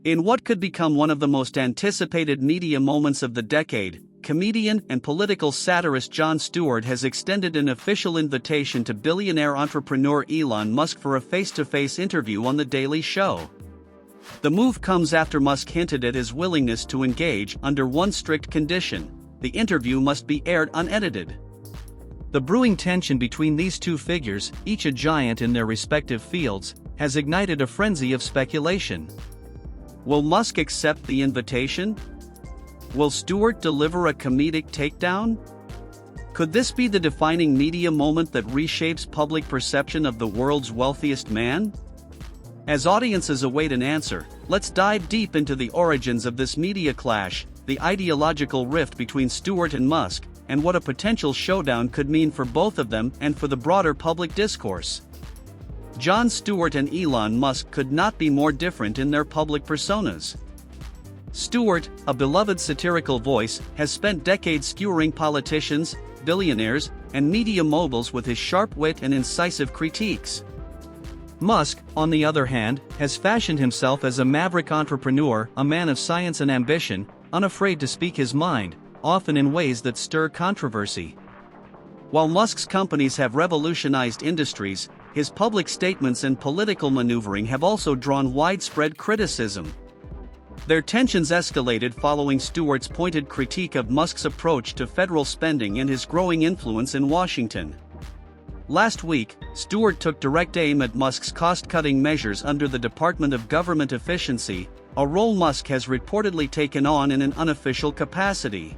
In what could become one of the most anticipated media moments of the decade, comedian and political satirist Jon Stewart has extended an official invitation to billionaire entrepreneur Elon Musk for a face-to-face interview on The Daily Show. The move comes after Musk hinted at his willingness to engage under one strict condition: the interview must be aired unedited. The brewing tension between these two figures, each a giant in their respective fields, has ignited a frenzy of speculation. Will Musk accept the invitation? Will Stewart deliver a comedic takedown? Could this be the defining media moment that reshapes public perception of the world's wealthiest man? As audiences await an answer, let's dive deep into the origins of this media clash, the ideological rift between Stewart and Musk, and what a potential showdown could mean for both of them and for the broader public discourse. Jon Stewart and Elon Musk could not be more different in their public personas. Stewart, a beloved satirical voice, has spent decades skewering politicians, billionaires, and media moguls with his sharp wit and incisive critiques. Musk, on the other hand, has fashioned himself as a maverick entrepreneur, a man of science and ambition, unafraid to speak his mind, often in ways that stir controversy. While Musk's companies have revolutionized industries, his public statements and political maneuvering have also drawn widespread criticism. Their tensions escalated following Stewart's pointed critique of Musk's approach to federal spending and his growing influence in Washington. Last week, Stewart took direct aim at Musk's cost-cutting measures under the Department of Government Efficiency, a role Musk has reportedly taken on in an unofficial capacity.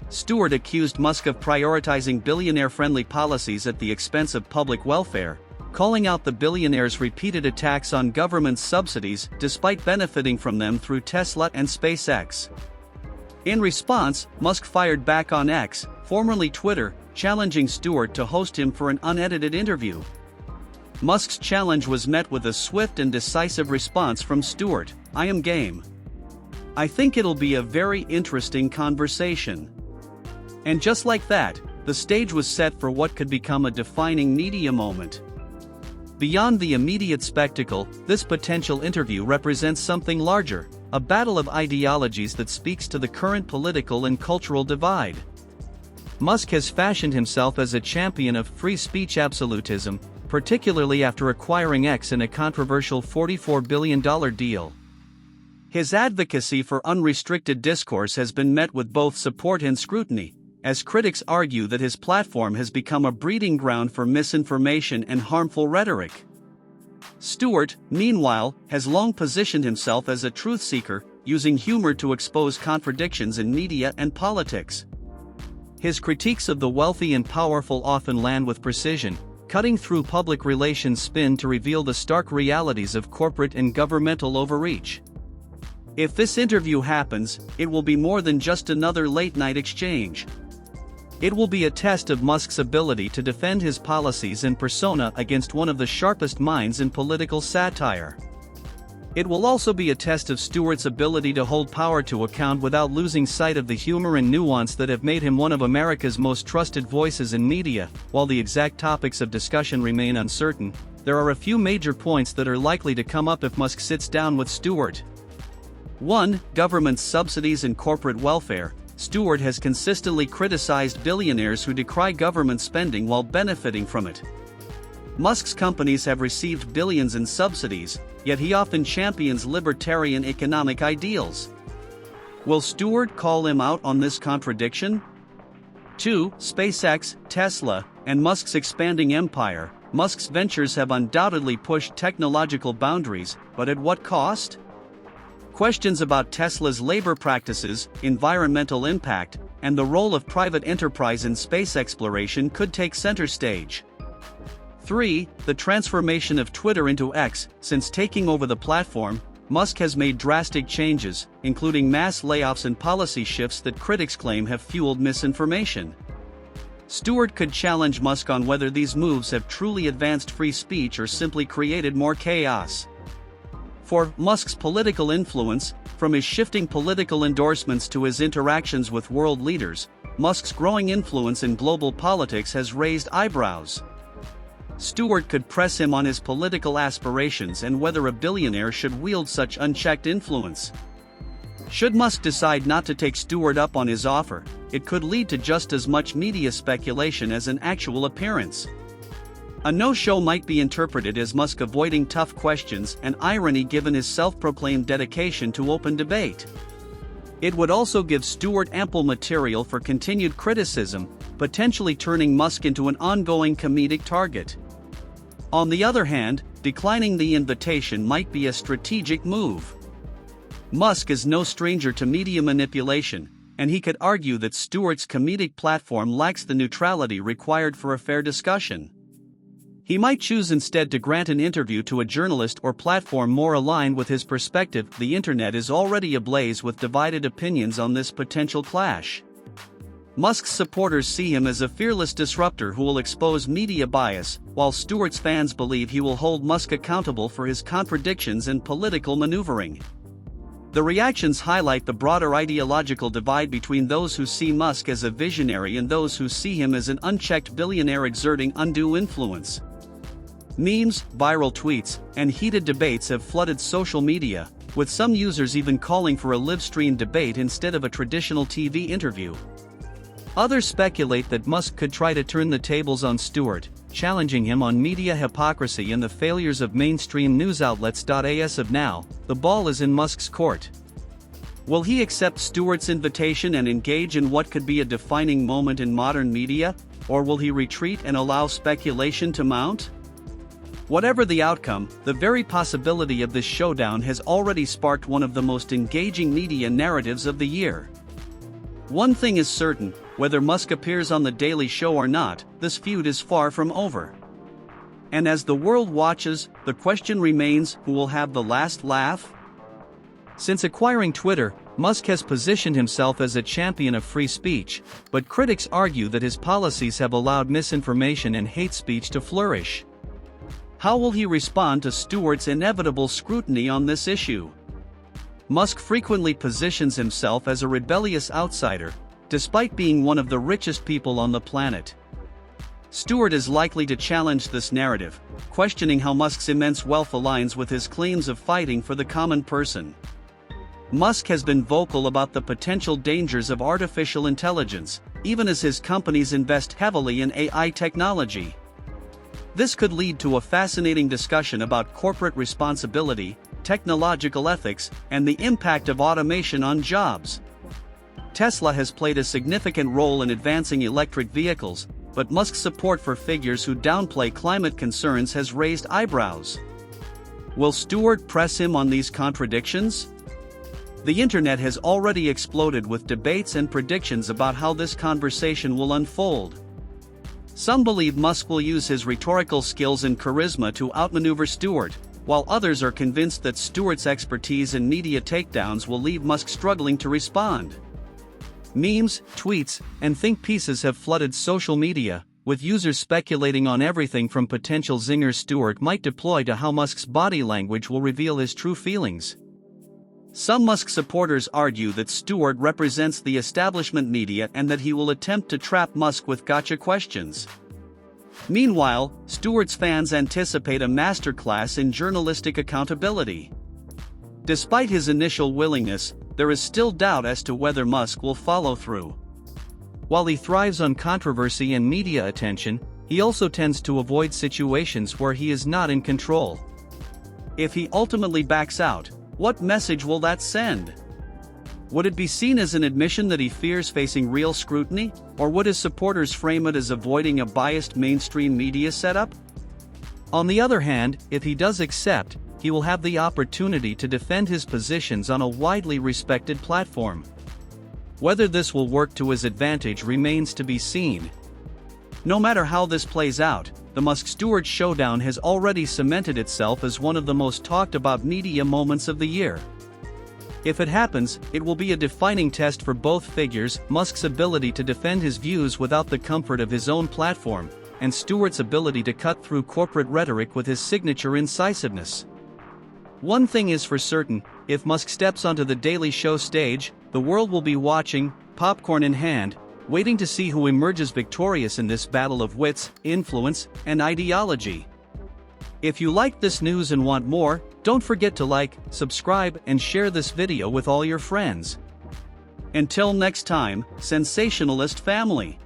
Stewart accused Musk of prioritizing billionaire-friendly policies at the expense of public welfare, calling out the billionaire's repeated attacks on government subsidies despite benefiting from them through Tesla and SpaceX. In response, Musk fired back on X, formerly Twitter, challenging Stewart to host him for an unedited interview. Musk's challenge was met with a swift and decisive response from Stewart: "I am game. I think it'll be a very interesting conversation." And just like that, the stage was set for what could become a defining media moment. Beyond the immediate spectacle, this potential interview represents something larger, a battle of ideologies that speaks to the current political and cultural divide. Musk has fashioned himself as a champion of free speech absolutism, particularly after acquiring X in a controversial $44 billion deal. His advocacy for unrestricted discourse has been met with both support and scrutiny, as critics argue that his platform has become a breeding ground for misinformation and harmful rhetoric. Stewart, meanwhile, has long positioned himself as a truth seeker, using humor to expose contradictions in media and politics. His critiques of the wealthy and powerful often land with precision, cutting through public relations spin to reveal the stark realities of corporate and governmental overreach. If this interview happens, it will be more than just another late-night exchange. It will be a test of Musk's ability to defend his policies and persona against one of the sharpest minds in political satire. It will also be a test of Stewart's ability to hold power to account without losing sight of the humor and nuance that have made him one of America's most trusted voices in media. While the exact topics of discussion remain uncertain, there are a few major points that are likely to come up if Musk sits down with Stewart. 1. Government subsidies and corporate welfare. Stewart has consistently criticized billionaires who decry government spending while benefiting from it. Musk's companies have received billions in subsidies, yet he often champions libertarian economic ideals. Will Stewart call him out on this contradiction? 2. SpaceX, Tesla, and Musk's expanding empire. Musk's ventures have undoubtedly pushed technological boundaries, but at what cost? Questions about Tesla's labor practices, environmental impact, and the role of private enterprise in space exploration could take center stage. 3. The transformation of Twitter into X. Since taking over the platform, Musk has made drastic changes, including mass layoffs and policy shifts that critics claim have fueled misinformation. Stewart could challenge Musk on whether these moves have truly advanced free speech or simply created more chaos. For Musk's political influence, from his shifting political endorsements to his interactions with world leaders, Musk's growing influence in global politics has raised eyebrows. Stewart could press him on his political aspirations and whether a billionaire should wield such unchecked influence. Should Musk decide not to take Stewart up on his offer, it could lead to just as much media speculation as an actual appearance. A no-show might be interpreted as Musk avoiding tough questions and irony given his self-proclaimed dedication to open debate. It would also give Stewart ample material for continued criticism, potentially turning Musk into an ongoing comedic target. On the other hand, declining the invitation might be a strategic move. Musk is no stranger to media manipulation, and he could argue that Stewart's comedic platform lacks the neutrality required for a fair discussion. He might choose instead to grant an interview to a journalist or platform more aligned with his perspective. The internet is already ablaze with divided opinions on this potential clash. Musk's supporters see him as a fearless disruptor who will expose media bias, while Stewart's fans believe he will hold Musk accountable for his contradictions and political maneuvering. The reactions highlight the broader ideological divide between those who see Musk as a visionary and those who see him as an unchecked billionaire exerting undue influence. Memes, viral tweets, and heated debates have flooded social media, with some users even calling for a live-stream debate instead of a traditional TV interview. Others speculate that Musk could try to turn the tables on Stewart, challenging him on media hypocrisy and the failures of mainstream news outlets. As of now, the ball is in Musk's court. Will he accept Stewart's invitation and engage in what could be a defining moment in modern media, or will he retreat and allow speculation to mount? Whatever the outcome, the very possibility of this showdown has already sparked one of the most engaging media narratives of the year. One thing is certain, whether Musk appears on The Daily Show or not, this feud is far from over. And as the world watches, the question remains, who will have the last laugh? Since acquiring Twitter, Musk has positioned himself as a champion of free speech, but critics argue that his policies have allowed misinformation and hate speech to flourish. How will he respond to Stewart's inevitable scrutiny on this issue? Musk frequently positions himself as a rebellious outsider, despite being one of the richest people on the planet. Stewart is likely to challenge this narrative, questioning how Musk's immense wealth aligns with his claims of fighting for the common person. Musk has been vocal about the potential dangers of artificial intelligence, even as his companies invest heavily in AI technology. This could lead to a fascinating discussion about corporate responsibility, technological ethics, and the impact of automation on jobs. Tesla has played a significant role in advancing electric vehicles, but Musk's support for figures who downplay climate concerns has raised eyebrows. Will Stewart press him on these contradictions? The internet has already exploded with debates and predictions about how this conversation will unfold. Some believe Musk will use his rhetorical skills and charisma to outmaneuver Stewart, while others are convinced that Stewart's expertise in media takedowns will leave Musk struggling to respond. Memes, tweets, and think pieces have flooded social media, with users speculating on everything from potential zingers Stewart might deploy to how Musk's body language will reveal his true feelings. Some Musk supporters argue that Stewart represents the establishment media and that he will attempt to trap Musk with gotcha questions. Meanwhile, Stewart's fans anticipate a masterclass in journalistic accountability. Despite his initial willingness, there is still doubt as to whether Musk will follow through. While he thrives on controversy and media attention, he also tends to avoid situations where he is not in control. If he ultimately backs out, what message will that send? Would it be seen as an admission that he fears facing real scrutiny, or would his supporters frame it as avoiding a biased mainstream media setup? On the other hand, if he does accept, he will have the opportunity to defend his positions on a widely respected platform. Whether this will work to his advantage remains to be seen. No matter how this plays out, the Musk-Stewart showdown has already cemented itself as one of the most talked about media moments of the year. If it happens, it will be a defining test for both figures, Musk's ability to defend his views without the comfort of his own platform, and Stewart's ability to cut through corporate rhetoric with his signature incisiveness. One thing is for certain, if Musk steps onto the Daily Show stage, the world will be watching, popcorn in hand, waiting to see who emerges victorious in this battle of wits, influence, and ideology. If you like this news and want more, don't forget to like, subscribe, and share this video with all your friends. Until next time, sensationalist family.